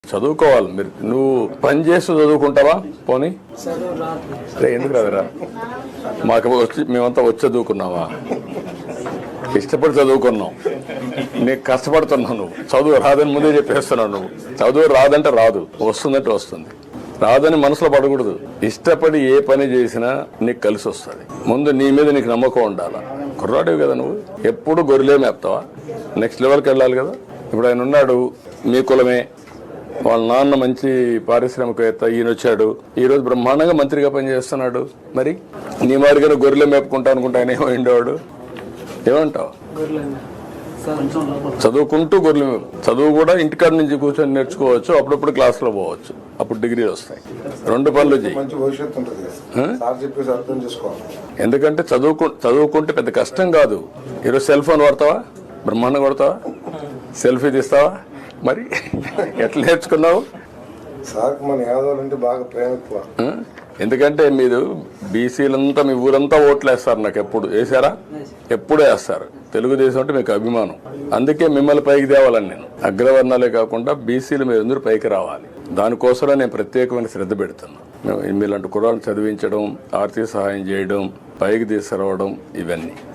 చదువుకోవాలి. మీరు నువ్వు పని చేస్తూ చదువుకుంటావా? పోనీ ఎందుకు రాదురా? మాకు వచ్చి మేమంతా వచ్చి చదువుకున్నావా? ఇష్టపడి చదువుకున్నావు. నీకు కష్టపడుతున్నావు. నువ్వు చదువు రాదని ముందే చెప్పేస్తున్నావు. నువ్వు చదువు రాదంటే రాదు, వస్తుందంటే వస్తుంది. రాదని మనసులో పడకూడదు. ఇష్టపడి ఏ పని చేసినా నీకు కలిసి వస్తుంది. ముందు నీ మీద నీకు నమ్మకం ఉండాలా. కుర్రాడివి కదా నువ్వు, ఎప్పుడు గొర్రెలే మేపుతావా? నెక్స్ట్ లెవెల్కి వెళ్ళాలి కదా. ఇప్పుడు ఆయన ఉన్నాడు, మీ కులమే, వాళ్ళ నాన్న మంచి పారిశ్రామికవేత్త, ఈయన వచ్చాడు, ఈ రోజు బ్రహ్మాండంగా మంత్రిగా పనిచేస్తున్నాడు. మరి నీ మాదిరిగా గొర్రెలే మేపుకుంటా అనుకుంటా ఆయన ఏమైండేవాడు? ఏమంటావు? చదువుకుంటూ గొర్రెలు మేపు. చదువు కూడా ఇంటికాడ నుంచి కూర్చొని నేర్చుకోవచ్చు, అప్పుడప్పుడు క్లాసులో పోవచ్చు, అప్పుడు డిగ్రీలు వస్తాయి. 2 పనులు చెయ్యి. ఎందుకంటే చదువుకుంటే పెద్ద కష్టం కాదు. ఈరోజు సెల్ ఫోన్ వాడతావా? బ్రహ్మాండం కొడతావా? సెల్ఫీ తీస్తావా? మరి ఎట్లా నేర్చుకున్నావు? ఎందుకంటే మీరు బీసీలంతా మీ ఊరంతా ఓట్లు వేస్తారు. నాకు ఎప్పుడు వేసారా? ఎప్పుడు వేస్తారు. తెలుగుదేశం అంటే మీకు అభిమానం. అందుకే మిమ్మల్ని పైకి తేవాలని నేను. అగ్రవర్ణాలే కాకుండా బీసీలు మీరు అందరూ పైకి రావాలి. దానికోసమే నేను ప్రత్యేకమైన శ్రద్ధ పెడుతున్నాను. మీలాంటి కుర్రాలను చదివించడం, ఆర్థిక సహాయం చేయడం, పైకి తీసుకురావడం, ఇవన్నీ.